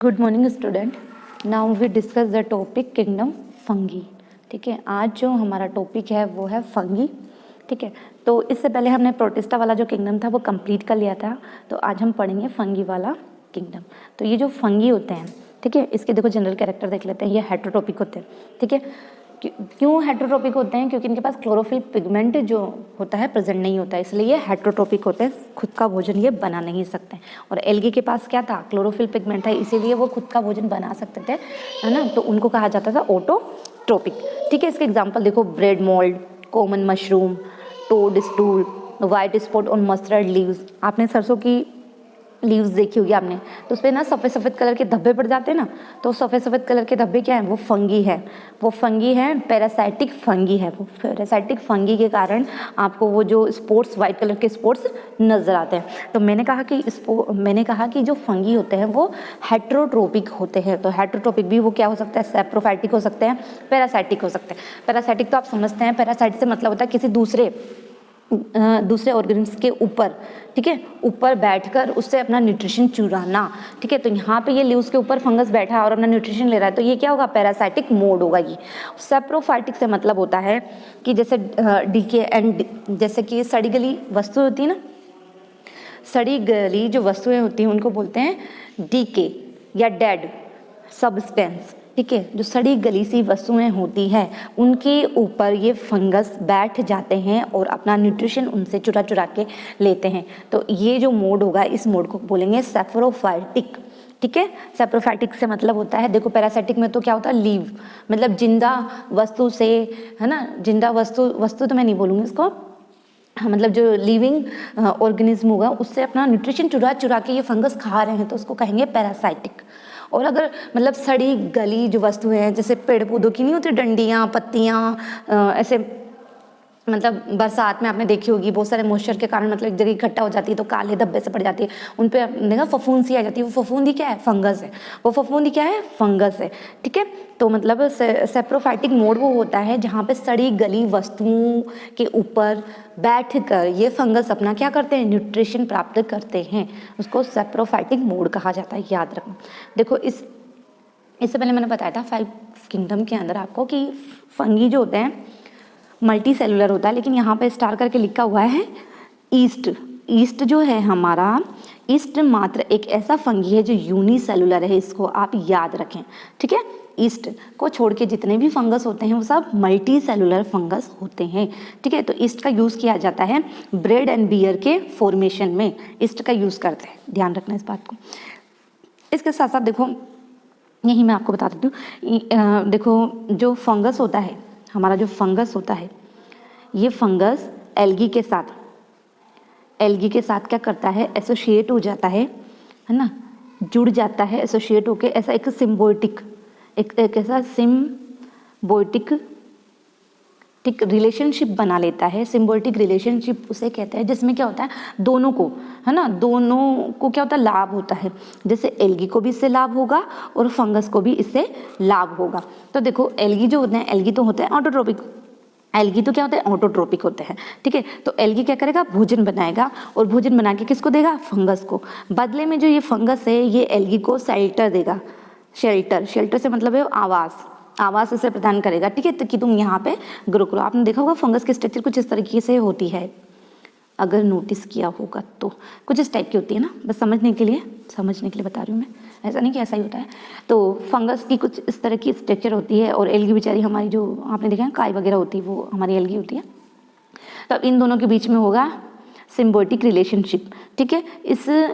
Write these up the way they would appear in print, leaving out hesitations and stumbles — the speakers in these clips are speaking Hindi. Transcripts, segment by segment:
Good morning student. Now we discuss the topic kingdom fungi. ठीक है, आज जो हमारा टॉपिक है वो है फंगी। ठीक है, तो इससे पहले हमने प्रोटिस्टा वाला जो किंगडम था वो कंप्लीट कर लिया था, तो आज हम पढ़ेंगे फंगी वाला किंगडम। तो ये जो फंगी होते हैं, ठीक है, इसके देखो जनरल कैरेक्टर देख लेते हैं। ये हेट्रोट्रोपिक होते हैं। ठीक है, क्यों हेट्रोट्रोपिक होते हैं? क्योंकि इनके पास क्लोरोफिल पिगमेंट जो होता है प्रेजेंट नहीं होता है, इसलिए ये हेट्रोट्रोपिक होते हैं। खुद का भोजन ये बना नहीं सकते। और एल्गी के पास क्या था? क्लोरोफिल पिगमेंट था, इसीलिए वो खुद का भोजन बना सकते थे, है ना। तो उनको कहा जाता था ऑटोट्रोपिक। ठीक है, इसके एग्जाम्पल देखो, bread mould, common mushroom, toadstool, white spot और मस्टर्ड लीव्स। आपने सरसों की लीव्स देखी होगी आपने, तो उस पर ना सफ़ेद सफ़ेद कलर के धब्बे पड़ जाते हैं ना, तो सफ़ेद सफ़ेद कलर के धब्बे क्या है? वो फंगी है। वो फंगी है, पैरासाइटिक फंगी है। वो पैरासाइटिक फंगी के कारण आपको वो जो स्पॉट्स, वाइट कलर के स्पॉट्स नज़र आते हैं। तो मैंने कहा कि जो फंगी होते हैं वो हेट्रोट्रोपिक होते हैं। तो हेट्रोट्रोपिक भी वो क्या हो सकता है? सैप्रोफाइटिक हो सकते हैं, पैरासाइटिक हो सकते हैं। पैरासाइटिक तो आप समझते हैं, पैरासाइट से मतलब होता है किसी दूसरे ऑर्गेनिज्म के ऊपर, ठीक है, ऊपर बैठकर उससे अपना न्यूट्रिशन चुराना। ठीक है, तो यहाँ पे ये लीव्स के ऊपर फंगस बैठा है और अपना न्यूट्रिशन ले रहा है, तो ये क्या होगा? पैरासाइटिक मोड होगा। ये सैप्रोफाइटिक से मतलब होता है कि जैसे डीके एंड, जैसे कि सड़ी गली वस्तु होती है ना, सड़ी गली जो वस्तुएं होती हैं उनको बोलते हैं डीके या डेड सब्सटेंस। ठीक है, जो सड़ी गली सी वस्तुएं होती हैं उनके ऊपर ये फंगस बैठ जाते हैं और अपना न्यूट्रिशन उनसे चुरा चुरा के लेते हैं। तो ये जो मोड होगा, इस मोड को बोलेंगे सैप्रोफाइटिक। ठीक है, सैप्रोफाइटिक से मतलब होता है, देखो पैरासाइटिक में तो क्या होता है? लीव, मतलब जिंदा वस्तु से, है ना, जिंदा वस्तु तो मैं नहीं बोलूँगी इसको, हाँ, मतलब जो लिविंग ऑर्गेनिज्म होगा उससे अपना न्यूट्रिशन चुरा चुरा के ये फंगस खा रहे हैं, तो उसको कहेंगे पैरासाइटिक। और अगर मतलब सड़ी गली जो वस्तुएं हैं, जैसे पेड़ पौधों की नहीं होती डंडियाँ, पत्तियाँ, ऐसे मतलब बरसात में आपने देखी होगी बहुत सारे मॉइस्चर के कारण मतलब एक जगह इकट्ठा हो जाती है तो काले धब्बे से पड़ जाती है, उन पे देखा फफूंद सी आ जाती है। वो फफूंदी क्या है? फंगस है। वो फफूंदी क्या है? फंगस है। ठीक है, तो मतलब सैप्रोफाइटिक मोड वो होता है जहाँ पे सड़ी गली वस्तुओं के ऊपर बैठकर ये फंगस अपना क्या करते हैं? न्यूट्रिशन प्राप्त करते हैं। उसको सैप्रोफाइटिक मोड कहा जाता है, याद रखना। देखो, इससे पहले मैंने बताया था 5 किंगडम के अंदर आपको कि फंगी जो होते हैं मल्टी सेलुलर होता है, लेकिन यहाँ पे स्टार करके लिखा हुआ है ईस्ट। ईस्ट जो है हमारा, ईस्ट मात्र एक ऐसा फंगी है जो यूनिसेलुलर है, इसको आप याद रखें। ठीक है, ईस्ट को छोड़ के जितने भी फंगस होते हैं वो सब मल्टी सेलुलर फंगस होते हैं। ठीक है, तो ईस्ट का यूज़ किया जाता है ब्रेड एंड बियर के फॉर्मेशन में, ईस्ट का यूज़ करते हैं, ध्यान रखना इस बात को। इसके साथ साथ देखो, यही मैं आपको बता देती हूँ, देखो जो फंगस होता है, हमारा जो फंगस होता है, ये फंगस एल्गी के साथ क्या करता है? एसोसिएट हो जाता है ना, जुड़ जाता है, एसोसिएट होके ऐसा एक सिम्बायोटिक, एक ऐसा सिम्बायोटिक रिलेशनशिप बना लेता है। सिम्बायोटिक रिलेशनशिप उसे कहते हैं जिसमें क्या होता है? दोनों को, है ना, दोनों को क्या होता है? लाभ होता है। जैसे एल्गी को भी इससे लाभ होगा और फंगस को भी इससे लाभ होगा। तो देखो, एल्गी जो होते हैं, एल्गी तो होते हैं ऑटोट्रोपिक, एल्गी तो क्या होता है? ऑटोट्रोपिक होते हैं। ठीक है, तो एल्गी क्या करेगा? भोजन बनाएगा, और भोजन बना के किसको देगा? फंगस को। बदले में जो ये फंगस है ये एल्गी को शेल्टर देगा। शेल्टर से मतलब है आवास इसे प्रदान करेगा। ठीक है, तो कि तुम यहाँ पे ग्रो करो। आपने देखा होगा फंगस की स्ट्रक्चर कुछ इस तरीके से होती है, अगर नोटिस किया होगा तो कुछ इस टाइप की होती है ना, बस समझने के लिए बता रही हूँ मैं, ऐसा नहीं कि ऐसा ही होता है। तो फंगस की कुछ इस तरह की स्ट्रक्चर होती है, और एल्गी बेचारी हमारी जो आपने देखा है काई वगैरह होती है, वो हमारी एल्गी होती है। तो इन दोनों के बीच में होगा सिम्बायोटिक रिलेशनशिप। ठीक है,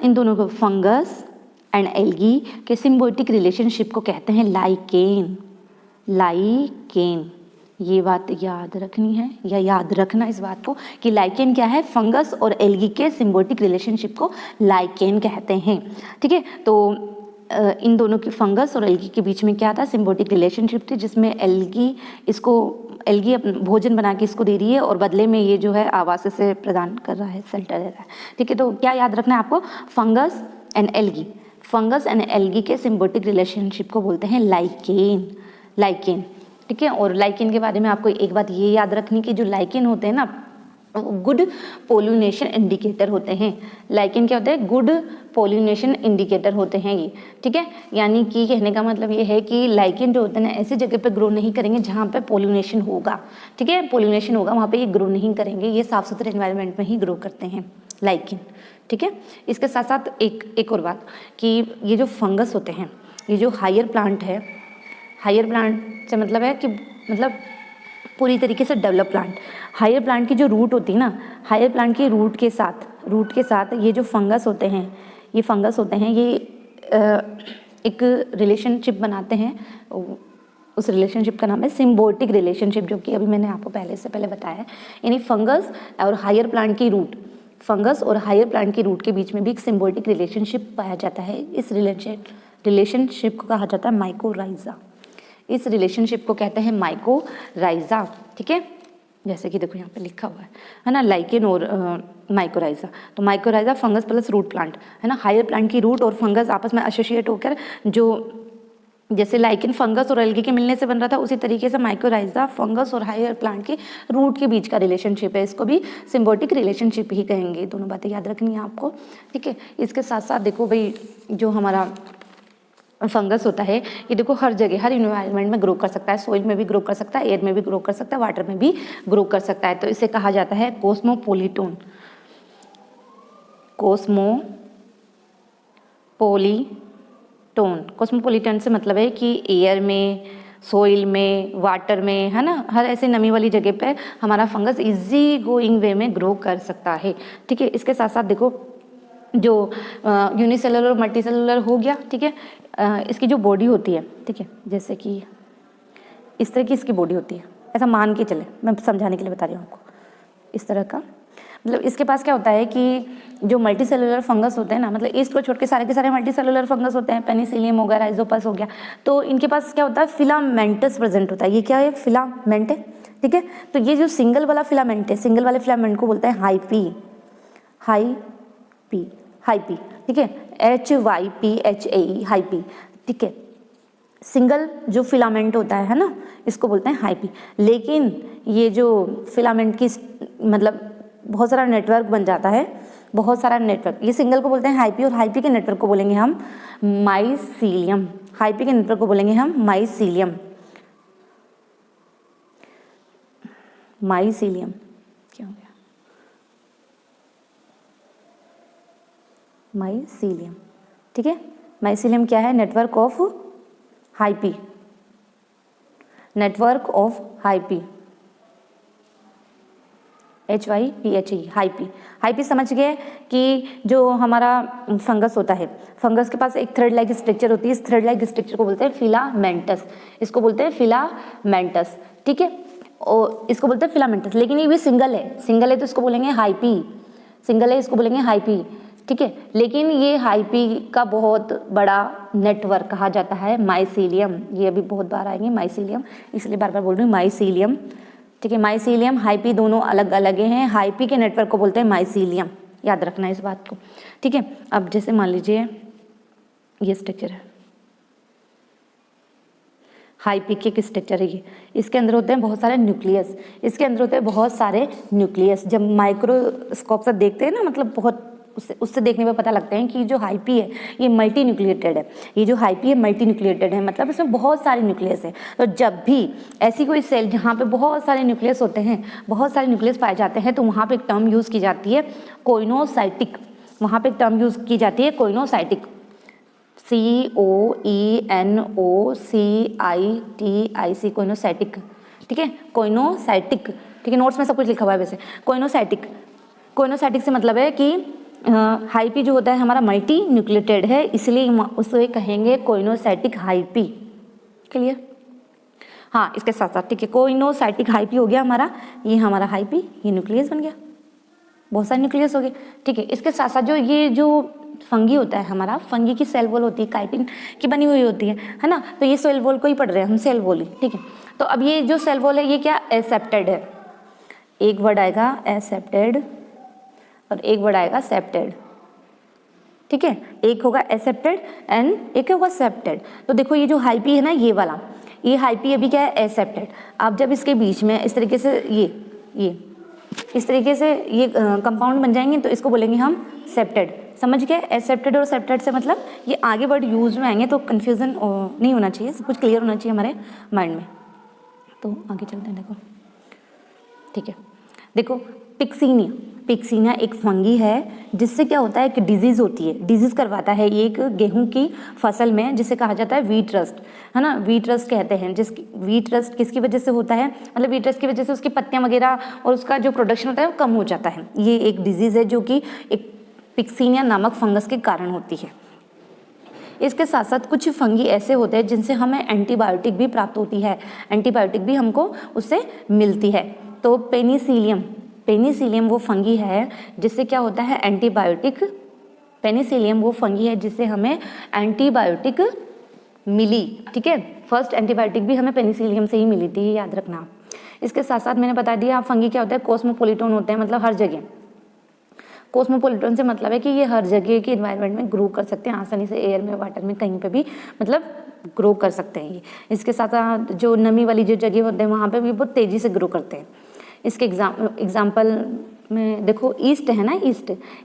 इन दोनों को, फंगस एंड एल्गी के सिम्बायोटिक रिलेशनशिप को कहते हैं लाइकेन। ये बात याद रखनी है, या याद रखना इस बात को कि लाइकेन क्या है? फंगस और एल्गी के सिम्बायोटिक रिलेशनशिप को लाइकेन कहते हैं। ठीक है, तो इन दोनों की, फंगस और एल्गी के बीच में क्या था? सिम्बायोटिक रिलेशनशिप थी, जिसमें एल्गी भोजन बना के इसको दे रही है और बदले में ये जो है आवास से प्रदान कर रहा है, शेल्टर दे रहा है। ठीक है, तो क्या याद रखना है आपको? फंगस एंड एल्गी के सिम्बायोटिक रिलेशनशिप को बोलते हैं लाइकेन। ठीक है, और लाइकेन के बारे में आपको एक बात ये याद रखनी कि जो लाइकेन होते हैं ना, गुड पोलिनेशन इंडिकेटर होते हैं। लाइकेन क्या होता है? गुड पोलिनेशन इंडिकेटर होते हैं ये, ठीक है। यानी कि कहने का मतलब ये है कि लाइकेन जो होते हैं ना ऐसी जगह पे ग्रो नहीं करेंगे जहाँ पे पोलिनेशन होगा, ठीक है, पोलिनेशन होगा वहाँ पे ये ग्रो नहीं करेंगे, ये साफ सुथरे एनवायरनमेंट में ही ग्रो करते हैं लाइकेन, ठीक है। इसके साथ साथ एक और बात कि ये जो फंगस होते हैं, ये जो हायर प्लांट है, हायर प्लांट से मतलब है कि मतलब पूरी तरीके से डेवलप प्लांट, हायर प्लांट की जो रूट होती है ना, हायर प्लांट की रूट के साथ ये जो फंगस होते हैं, ये फंगस होते हैं, ये एक रिलेशनशिप बनाते हैं। उस रिलेशनशिप का नाम है सिम्बायोटिक रिलेशनशिप, जो कि अभी मैंने आपको पहले बताया है। यानी फंगस और हायर प्लांट की रूट, फंगस और हायर प्लांट की रूट के बीच में भी एक सिम्बायोटिक रिलेशनशिप पाया जाता है। इस रिलेशनशिप को कहा जाता है माइकोराइजा। इस रिलेशनशिप को कहते हैं माइकोराइजा, ठीक है। जैसे कि देखो यहाँ पे लिखा हुआ है ना, लाइकेन और माइकोराइजा। तो mycorrhiza fungus plus root plant है ना, हायर प्लांट की रूट और फंगस आपस में एसोसिएट होकर, जो जैसे लाइकेन फंगस और एल्गी के मिलने से बन रहा था, उसी तरीके से माइकोराइजा फंगस और हायर प्लांट के रूट के बीच का रिलेशनशिप है। इसको भी सिम्बायोटिक रिलेशनशिप ही कहेंगे। दोनों बातें याद रखनी है आपको, ठीक है। इसके साथ साथ देखो भाई, जो हमारा फंगस होता है ये देखो हर जगह, हर इन्वायरमेंट में ग्रो कर सकता है। सॉइल में भी ग्रो कर सकता है, एयर में भी ग्रो कर सकता है, वाटर में भी ग्रो कर सकता है। तो इसे कहा जाता है कोस्मोपोलिटन। कोस्मोपोलिटन से मतलब है कि एयर में, सॉइल में, वाटर में, है ना, हर ऐसे नमी वाली जगह पे हमारा फंगस इजी गोइंग वे में ग्रो कर सकता है, ठीक है। इसके साथ साथ देखो जो यूनिसेलुलर और मल्टीसेलुलर हो गया, ठीक है। इसकी जो बॉडी होती है, ठीक है, जैसे कि इस तरह की इसकी बॉडी होती है, ऐसा मान के चले, मैं समझाने के लिए बता रही हूँ आपको। इस तरह का मतलब इसके पास क्या होता है कि जो मल्टीसेलुलर फंगस होते हैं ना, मतलब इसको छोड़ के सारे के सारे मल्टीसेलुलर फंगस होते हैं, पेनिसिलियम हो गया, राइजोपस हो गया, तो इनके पास क्या होता है? फिलामेंटस प्रेजेंट होता है। ये क्या है? फिलामेंट है, ठीक है। तो ये जो सिंगल वाला फिलामेंट है, सिंगल वाले फिलामेंट को बोलते हैं हाइपी, ठीक है, HYPHAE, हाइपी, ठीक है। सिंगल जो फिलामेंट होता है ना, इसको बोलते हैं हाइपी। लेकिन ये जो फिलामेंट की मतलब बहुत सारा नेटवर्क बन जाता है, बहुत सारा नेटवर्क, ये सिंगल को बोलते हैं हाइपी, और हाइपी के नेटवर्क को बोलेंगे हम माइसीलियम। हाइपी के नेटवर्क को बोलेंगे हम माइसीलियम। माइसीलियम क्या हो गया? माइसीलियम, ठीक है। माइसीलियम क्या है? Network of hyphae, network of hyphae, HYPHE, hyphae. Hyphae समझ गए कि जो हमारा फंगस होता है, फंगस के पास एक थ्रेड लाइक स्ट्रक्चर होती है। इस थ्रेड लाइक स्ट्रक्चर को बोलते हैं फिलामेंटस, इसको बोलते हैं फिलामेंटस, ठीक है। और इसको बोलते हैं फिलामेंटस। लेकिन ये भी सिंगल है तो इसको बोलेंगे हाइपी, सिंगल है इसको बोलेंगे हाइपी, ठीक है। लेकिन ये हाइपी का बहुत बड़ा नेटवर्क कहा जाता है माइसीलियम। ये अभी बहुत बार आएंगे माइसीलियम, इसलिए बार बार बोल रही हूँ माइसीलियम, ठीक है। माइसीलियम हाइपी दोनों अलग अलग हैं। हाइपी के नेटवर्क को बोलते हैं माइसीलियम, याद रखना इस बात को, ठीक है। अब जैसे मान लीजिए ये स्ट्रक्चर है, हाइपी के एक स्ट्रक्चर है ये, इसके अंदर होते हैं बहुत सारे न्यूक्लियस, इसके अंदर होते हैं बहुत सारे न्यूक्लियस। जब माइक्रोस्कोप से देखते हैं ना, मतलब बहुत उससे देखने पर पता लगता है कि जो हाइपी है ये मल्टी न्यूक्लिएटेड है। ये जो हाइपी है मल्टी न्यूक्लिएटेड है, मतलब इसमें बहुत सारे न्यूक्लियस हैं। तो जब भी ऐसी कोई सेल जहाँ पे बहुत सारे न्यूक्लियस होते हैं, बहुत सारे न्यूक्लियस पाए जाते हैं, तो वहाँ पे एक टर्म यूज़ की जाती है कोइनोसाइटिक। वहाँ पे एक टर्म यूज़ की जाती है कोइनोसाइटिक, COENOCITIC, कोइनोसाइटिक, ठीक है। कोइनोसाइटिक, ठीक है, नोट्स में सब कुछ लिखा हुआ है वैसे। कोइनोसाइटिक, कोइनोसाइटिक से मतलब है कि हाइपी जो होता है हमारा मल्टी न्यूक्लिएटेड है, इसलिए उसे कहेंगे कोइनोसाइटिक हाइपी। क्लियर? हाँ, इसके साथ साथ, ठीक है, कोइनोसाइटिक हाइपी हो गया हमारा, ये हमारा हाइपी, ये न्यूक्लियस बन गया, बहुत सारे न्यूक्लियस हो गए, ठीक है। इसके साथ साथ जो फंगी होता है हमारा, फंगी की सेल वॉल होती है, काइटिन की बनी हुई होती है ना। तो ये सेल वॉल को ही पढ़ रहे हैं हम, सेल वॉल ही, ठीक है। तो अब ये जो सेल वॉल है ये क्या? एसेप्टेड है। एक वर्ड आएगा एसेप्टेड और एक वर्ड आएगा सेप्टेड, ठीक है। एक होगा एसेप्टेड एंड एक होगा सेप्टेड। तो देखो ये जो हाइपी है ना, ये वाला, ये हाइपी अभी क्या है? एसेप्टेड। अब जब इसके बीच में इस तरीके से ये इस तरीके से ये कंपाउंड बन जाएंगे तो इसको बोलेंगे हम सेप्टेड। समझ गए? एसेप्टेड और सेप्टेड से मतलब ये आगे वर्ड यूज में आएंगे तो कन्फ्यूज़न नहीं होना चाहिए, सब कुछ क्लियर होना चाहिए हमारे माइंड में। तो आगे चलते हैं, देखो ठीक है। देखो पिक्सीनिया, पिक्सीनिया एक फंगी है जिससे क्या होता है कि डिजीज़ होती है, डिजीज़ करवाता है ये एक गेहूं की फसल में, जिसे कहा जाता है वीट रस्ट, है ना, वीट रस्ट कहते हैं। वीट रस्ट किसकी वजह से होता है, मतलब वीट रस्ट की वजह से उसकी पत्तियां वगैरह और उसका जो प्रोडक्शन होता है वो कम हो जाता है। ये एक डिजीज़ है जो कि एक पिक्सीनिया नामक फंगस के कारण होती है। इसके साथ साथ कुछ फंगी ऐसे होते हैं जिनसे हमें एंटीबायोटिक भी प्राप्त होती है, एंटीबायोटिक भी हमको उससे मिलती है। तो पेनिसिलियम, पेनिसिलियम वो फंगी है जिससे क्या होता है एंटीबायोटिक, पेनिसिलियम वो फंगी है जिससे हमें एंटीबायोटिक मिली, ठीक है। फर्स्ट एंटीबायोटिक भी हमें पेनिसिलियम से ही मिली थी, याद रखना। इसके साथ साथ मैंने बता दिया फंगी क्या होता है, कॉस्मोपोलिटन होते हैं, मतलब हर जगह। कॉस्मोपोलिटन से मतलब है कि ये हर जगह के इन्वायरमेंट में ग्रो कर सकते हैं आसानी से, एयर में, वाटर में, कहीं पे भी मतलब ग्रो कर सकते हैं ये। इसके साथ साथ जो नमी वाली जो जगह होते हैं वहाँ पे भी बहुत तेज़ी से ग्रो करते हैं। इसके एग्जाम्पल में देखो ईस्ट है ना,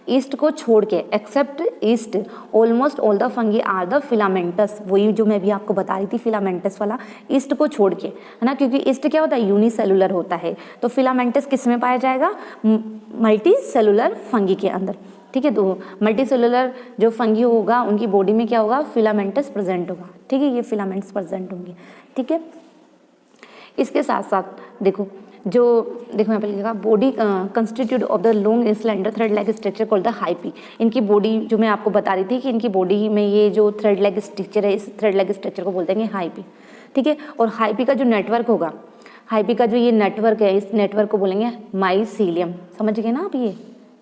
ईस्ट को छोड़ के, except yeast, almost all the fungi are the filamentous, वही जो मैं भी आपको बता रही थी फिलामेंटस वाला, ईस्ट को छोड़ के, है ना, क्योंकि ईस्ट क्या होता है यूनिसेलुलर होता है। तो फिलामेंटस किस में पाया जाएगा, मल्टी सेलुलर फंगी के अंदर, ठीक है। तो मल्टी सेलुलर जो फंगी होगा उनकी बॉडी में क्या होगा, फिलामेंटस प्रेजेंट होगा, ठीक है, ये फिलामेंट्स प्रेजेंट होंगे, ठीक है। इसके साथ साथ देखो यहाँ पे लिखा body constitute of the long slender thread like structure called the hyphae. इनकी बॉडी जो मैं आपको बता रही थी कि इनकी बॉडी में ये जो थ्रेड लाइक स्ट्रक्चर है, इस थ्रेड लाइक स्ट्रक्चर को बोलते हैं हाइपी, ठीक है। और हाइपी का जो नेटवर्क होगा, हाइपी का जो ये नेटवर्क है, इस नेटवर्क को बोलेंगे माइसीलियम। समझ गए ना आप, ये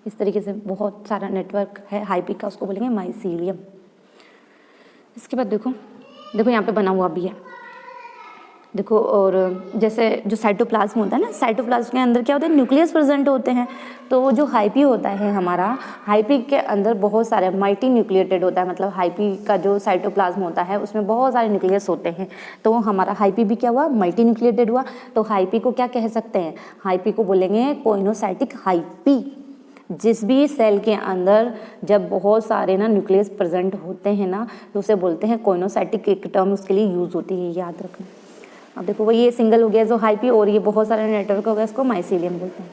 इस तरीके से बहुत सारा नेटवर्क है हाइपी का, उसको बोलेंगे माइसीलियम। इसके बाद देखो यहाँ पे बना हुआ भी है, देखो। और जैसे जो साइटोप्लाज्म होता है ना, साइटोप्लाज्म के अंदर क्या होता है, न्यूक्लियस प्रेजेंट होते हैं। तो जो हाइपी होता है हमारा, हाइपी के अंदर बहुत सारे मल्टी न्यूक्लिएटेड होता है, मतलब हाइपी का जो साइटोप्लाज्म होता है उसमें बहुत सारे न्यूक्लियस होते हैं। तो हमारा हाइपी भी क्या हुआ, मल्टी न्यूक्लिएटेड हुआ। तो हाइपी को क्या कह सकते हैं, हाइपी को बोलेंगे कोइनोसाइटिक हाइपी। जिस भी सेल के अंदर जब बहुत सारे ना न्यूक्लियस प्रेजेंट होते हैं ना, तो उसे बोलते हैं कोइनोसाइटिक, एक टर्म उसके लिए यूज होती है, याद रखना। अब देखो वो ये सिंगल हो गया जो हाइपी, और ये बहुत सारे नेटवर्क हो गया, इसको माइसीलियम बोलते हैं।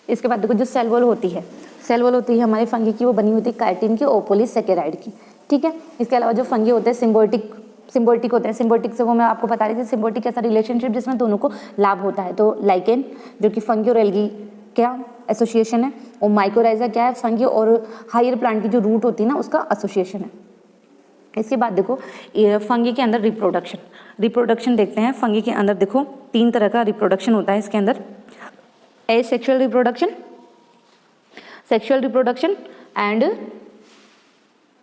इसके बाद देखो जो सेल वॉल होती है, सेल वॉल होती है हमारी फंगी की, वो बनी होती है काइटिन की और पॉलीसेकेराइड की, ठीक है। इसके अलावा जो फंगी होते हैं सिम्बायोटिक होते हैं। सिम्बायोटिक से वो मैं आपको बता रही थी, सिम्बायोटिक ऐसा रिलेशनशिप जिसमें दोनों को लाभ होता है। तो लाइकेन जो कि फंगी और एल्गी क्या एसोसिएशन है, और माइकोराइजा क्या है, फंगी और हायर प्लांट की जो रूट होती है ना उसका एसोसिएशन है। इसके बाद देखो फंगी के अंदर रिप्रोडक्शन देखते हैं। फंगी के अंदर देखो 3 तरह का रिप्रोडक्शन होता है इसके अंदर, asexual reproduction, sexual reproduction and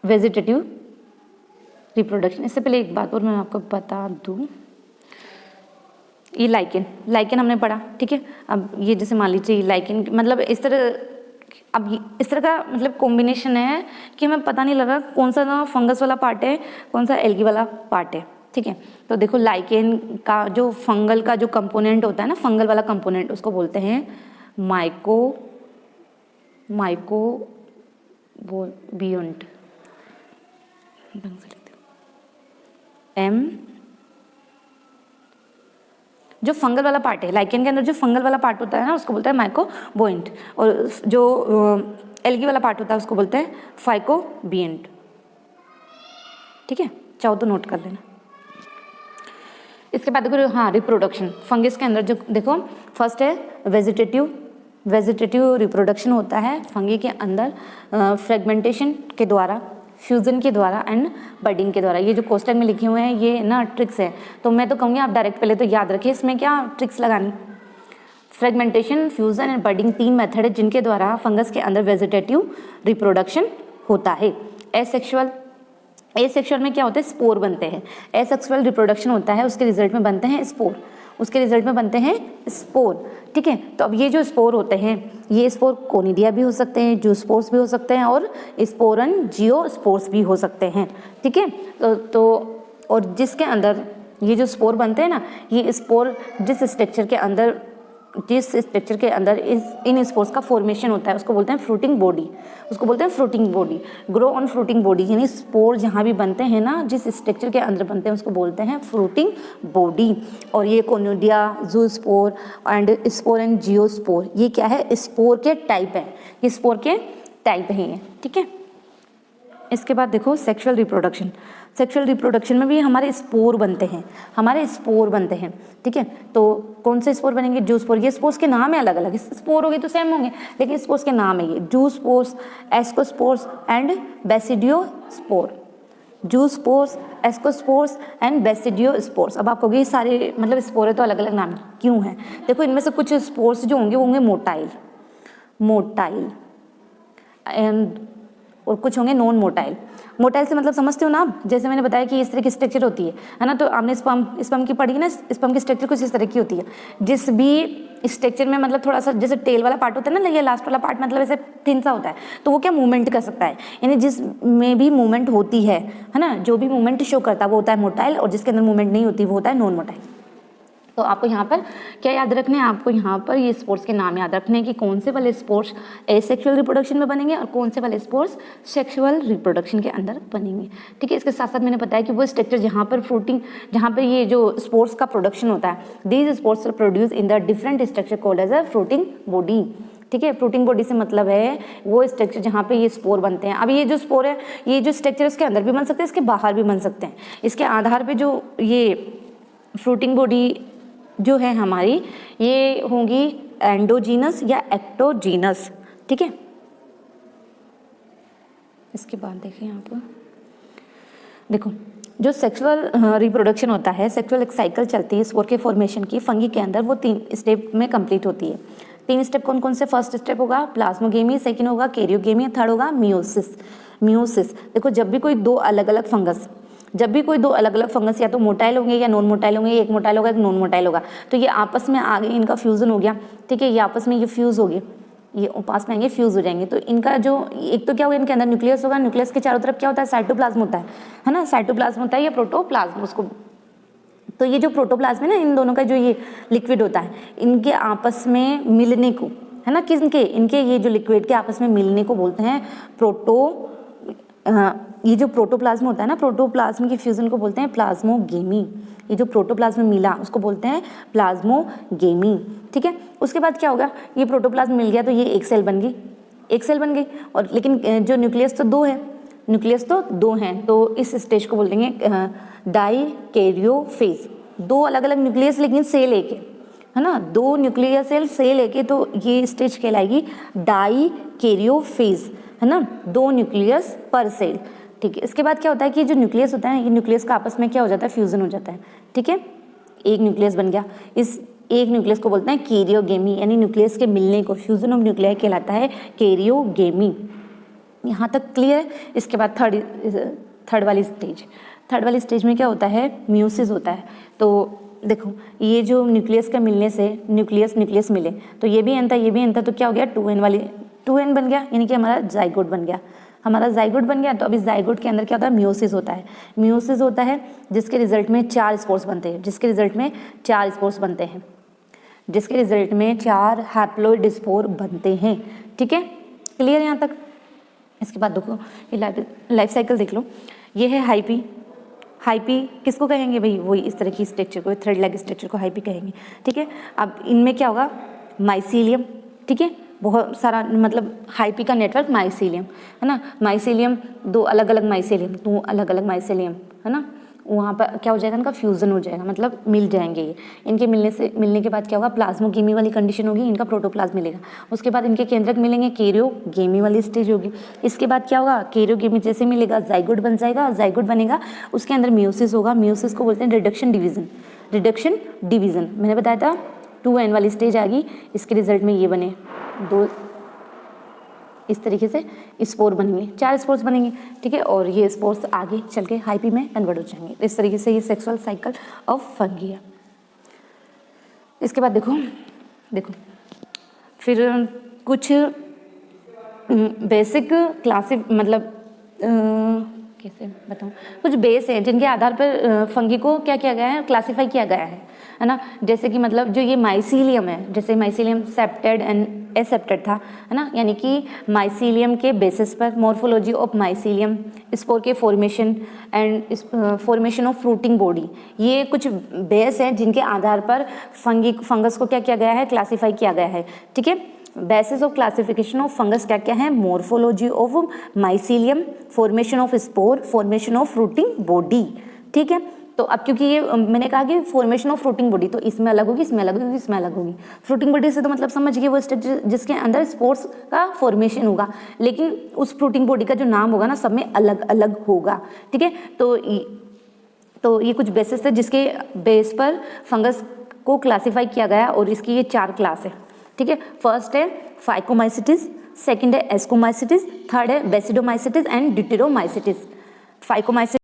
vegetative reproduction. इससे पहले एक बात और मैं आपको बता दूं, ये लाइकेन हमने पढ़ा, ठीक है। अब ये जैसे मान लीजिए लाइकेन मतलब इस तरह का मतलब कॉम्बिनेशन है कि हमें पता नहीं लगा कौन सा ना फंगस वाला पार्ट है, कौन सा एल्गी वाला पार्ट है, ठीक है। तो देखो लाइकेन का जो फंगल का जो कंपोनेंट होता है ना, फंगल वाला कंपोनेंट, उसको बोलते हैं माइकोबियंट, जो फंगल वाला पार्ट है लाइकेन के अंदर, जो फंगल वाला पार्ट होता है ना उसको बोलते हैं माइकोबोइंट, और जो एल्गी वाला पार्ट होता है उसको बोलते हैं फाइकोबियंट, ठीक है। चाहो तो नोट कर लेना। इसके बाद देखो हाँ रिप्रोडक्शन, फंगस के अंदर जो देखो फर्स्ट है वेजिटेटिव रिप्रोडक्शन होता है फंगी के अंदर, फ्रेगमेंटेशन के द्वारा, फ्यूजन के द्वारा एंड बडिंग के द्वारा। ये जो कोष्टक में लिखे हुए हैं ये ना ट्रिक्स है, तो मैं तो कहूँगी आप डायरेक्ट पहले तो याद रखिए इसमें क्या ट्रिक्स लगानी। Fragmentation, fusion and budding 3 method है जिनके द्वारा फंगस के अंदर वेजिटेटिव रिप्रोडक्शन होता है। एसेक्सुअल में क्या होता है, स्पोर बनते हैं। एसेक्सुअल रिप्रोडक्शन होता है, उसके रिजल्ट में बनते हैं स्पोर, ठीक है। तो अब ये जो स्पोर होते हैं, ये स्पोर कोनिडिया भी हो सकते हैं, जो स्पोर्स भी हो सकते हैं, और स्पोरन जियोस्पोर्स भी हो सकते हैं, ठीक है। तो और जिसके अंदर ये जो स्पोर बनते हैं ना, ये स्पोर जिस स्ट्रक्चर के अंदर इन स्पोर्स का फॉर्मेशन होता है उसको बोलते हैं फ्रूटिंग बॉडी, उसको बोलते हैं fruiting body. Grow on fruiting body, यानी स्पोर जहाँ भी बनते हैं ना, जिस स्ट्रक्चर के अंदर बनते हैं उसको बोलते हैं फ्रूटिंग बॉडी। और ये कोनिडिया, जूस्पोर एंड जियोस्पोर, ये क्या है, स्पोर के टाइप है, ये स्पोर के टाइप है, ठीक है। इसके बाद देखो सेक्सुअल रिप्रोडक्शन। सेक्सुअल रिप्रोडक्शन में भी हमारे स्पोर बनते हैं, ठीक है। तो कौन से स्पोर बनेंगे, जू स्पोर। ये स्पोर्स के नाम है अलग अलग, स्पोर होंगे तो सेम होंगे, लेकिन स्पोर्स के नाम है ये जू स्पोर्स, एस्कोस्पोर्स एंड बेसिडियोस्पोर। जू स्पोर्स, एस्कोस्पोर्स एंड बेसिडियोस्पोर्स। अब आप कहोगे ये सारे मतलब स्पोर है तो अलग अलग नाम क्यों है? देखो इनमें से कुछ स्पोर्स जो होंगे वो होंगे मोटाइल एंड और कुछ होंगे नॉन मोटाइल। मोटाइल से मतलब समझते हो ना आप, जैसे मैंने बताया कि इस तरह की स्ट्रक्चर होती है ना। तो आपने स्पर्म की पढ़ी ना, स्पर्म की स्ट्रक्चर कुछ इस तरह की होती है। जिस भी स्ट्रक्चर में मतलब थोड़ा सा जैसे टेल वाला पार्ट होता है ना, ये लास्ट वाला पार्ट मतलब ऐसे थिन सा होता है, तो वो क्या मूवमेंट कर सकता है, यानी जिसमें भी मूवमेंट होती है ना, जो भी मूवमेंट शो करता है वो होता है मोटाइल, और जिसके अंदर मूवमेंट नहीं होती वो होता है नॉन मोटाइल। तो आपको यहाँ पर क्या याद रखने हैं, आपको यहाँ पर ये स्पोर्ट्स के नाम याद रखने हैं कि कौन से वाले स्पोर्ट्स एसेक्सुअल रिप्रोडक्शन में बनेंगे और कौन से वाले स्पोर्ट्स सेक्सुअल रिप्रोडक्शन के अंदर बनेंगे, ठीक है। इसके साथ साथ मैंने बताया कि वो स्ट्रक्चर जहाँ पर ये जो स्पोर्ट्स का प्रोडक्शन होता है, these spores are produce in the different structure called as a fruiting body, ठीक है। फ्रूटिंग बॉडी से मतलब है वो स्ट्रक्चर जहाँ पे ये स्पोर बनते हैं। अब ये जो स्पोर है, ये जो स्ट्रक्चर इसके अंदर भी बन सकते हैं, इसके बाहर भी बन सकते हैं। इसके आधार पर जो ये फ्रूटिंग बॉडी जो है हमारी, ये होंगी एंडोजीनस या एक्टोजीनस, ठीक है। इसके बाद देखिए यहाँ पर देखो जो सेक्सुअल रिप्रोडक्शन होता है, सेक्सुअल एक साइकिल चलती है स्पोर के फॉर्मेशन की फंगी के अंदर, वो 3 स्टेप में कंप्लीट होती है। 3 स्टेप कौन कौन से? फर्स्ट स्टेप होगा प्लाज्मोगेमी, सेकंड होगा कैरियोगेमी, थर्ड होगा मियोसिस। देखो जब भी कोई दो अलग अलग फंगस या तो मोटाइल होंगे या नॉन मोटाइल होंगे, एक मोटाइल होगा एक नॉन मोटाइल होगा, तो ये आपस में आगे इनका फ्यूजन हो गया, ठीक है। ये आपस में ये फ्यूज हो गए, ये पास में आएंगे, फ्यूज हो जाएंगे। तो इनका जो एक तो क्या होगा, इनके अंदर न्यूक्लियस होगा, न्यूक्लियस के चारों तरफ क्या होता है, साइटोप्लाज्म होता है ना, साइटोप्लाज्म होता है या प्रोटोप्लाज्म उसको। तो ये जो प्रोटोप्लाज्म है ना, इन दोनों का जो ये लिक्विड होता है, इनके आपस में मिलने को, है ना, इनके ये जो लिक्विड के आपस में मिलने को बोलते हैं ये जो प्रोटोप्लाज्म होता है ना, प्रोटोप्लाज्म की फ्यूजन को बोलते हैं प्लाज्मोगेमी। ये जो प्रोटोप्लाज्म मिला उसको बोलते हैं प्लाज्मोगेमी, ठीक है। उसके बाद क्या होगा, ये प्रोटोप्लाज्म मिल गया तो ये एक सेल बन गई, और लेकिन जो न्यूक्लियस तो दो हैं, तो इस स्टेज को बोल देंगे डाइकैरियोफेज। 2 अलग अलग न्यूक्लियस लेकिन सेल एक है ना, 2 न्यूक्लियस सेल एक है, तो ये स्टेज कहलाएगी डाइकैरियोफेज, है ना, 2 न्यूक्लियस पर सेल, ठीक है। इसके बाद क्या होता है कि जो न्यूक्लियस होता है, ये न्यूक्लियस का आपस में क्या हो जाता है, फ्यूजन हो जाता है, ठीक है। एक न्यूक्लियस बन गया, इस एक न्यूक्लियस को बोलते हैं कैरियोगेमी, यानी न्यूक्लियस के मिलने को फ्यूजन ऑफ न्यूक्लियाई कहलाता है कैरियोगेमी। यहाँ तक क्लियर है। इसके बाद थर्ड वाली स्टेज में क्या होता है, म्यूसिस होता है। तो देखो ये जो न्यूक्लियस का मिलने से न्यूक्लियस मिले, तो ये भी एन था, तो क्या हो गया, 2n बन गया, यानी कि हमारा जाइगोट बन गया। तो अब इस जाइगोट के अंदर क्या होता है, मियोसिस होता है, जिसके रिजल्ट में 4 स्पोर्स बनते हैं, जिसके रिजल्ट में 4 हैप्लॉइड स्पोर बनते हैं, ठीक है। क्लियर यहाँ तक। इसके बाद देखो ये लाइफ साइकिल देख लो, ये है हाइपी किसको कहेंगे भाई, वही इस तरह की स्ट्रक्चर को, थ्रेड लाइक स्ट्रक्चर को हाइपी कहेंगे, ठीक है। अब इनमें क्या होगा, माइसीलियम, ठीक है, बहुत सारा मतलब हाइपी का नेटवर्क माइसीलियम, है ना। माइसीलियम 2 अलग अलग माइसीलियम, है ना, वहाँ पर क्या हो जाएगा, इनका फ्यूजन हो जाएगा, मतलब मिल जाएंगे ये। इनके मिलने के बाद क्या होगा, प्लाज्मोगेमी वाली कंडीशन होगी, इनका प्रोटोप्लाज्म मिलेगा। उसके बाद इनके केंद्रक मिलेंगे, कैरियोगेमी वाली स्टेज होगी। इसके बाद क्या होगा, कैरियोगेमी जैसे मिलेगा जाइगोट बन जाएगा, जाइगोट बनेगा, उसके अंदर मियोसिस होगा, मियोसिस को बोलते हैं रिडक्शन डिवीजन। मैंने बताया था 2n वाली स्टेज आ गई, इसके रिजल्ट में ये बने 2 इस तरीके से स्पोर बनेंगे, 4 स्पोर्स बनेंगे, ठीक है। और ये स्पोर्स आगे चल के हाइपी में कन्वर्ट हो जाएंगे। इस तरीके से ये सेक्सुअल साइकिल ऑफ फंगी है। इसके बाद देखो फिर कुछ बेसिक क्लासिक मतलब कैसे बताऊँ, कुछ बेस हैं जिनके आधार पर फंगी को क्या किया गया है, क्लासीफाई किया गया है ना। जैसे कि मतलब जो ये माइसीलियम है, जैसे माइसीलियम सेप्टेड एंड एसेप्टेड था, है ना, यानी कि माइसीलियम के बेसिस पर मॉर्फोलॉजी ऑफ माइसीलियम, स्पोर के formation and formation of fruiting body, ये कुछ बेस हैं जिनके आधार पर फंगस को क्या किया गया है, क्लासीफाई किया गया है। ठीक है, basis of classification of fungus क्या क्या है, morphology of mycelium, formation of spore, formation of fruiting body. ठीक है, तो अब क्योंकि ये मैंने कहा कि फॉर्मेशन ऑफ फ्रूटिंग बॉडी, तो इसमें अलग होगी, इसमें अलग होगी, इसमें अलग होगी। फ्रूटिंग बॉडी से तो मतलब समझ गए वो स्टेज जिसके अंदर स्पोर्स का फॉर्मेशन होगा, लेकिन उस फ्रूटिंग बॉडी का जो नाम होगा ना, सब में अलग अलग होगा। ठीक है, तो ये कुछ बेसिस है जिसके बेस पर फंगस को क्लासीफाई किया गया, और इसकी ये 4 क्लास है। ठीक है, फर्स्ट है फाइकोमाइसिटिस, सेकंड है एस्कोमाइसिटिस, थर्ड है बेसिडोमाइसिटिस एंड ड्यूटेरोमाइसिटिस। फाइकोमाइसिटिस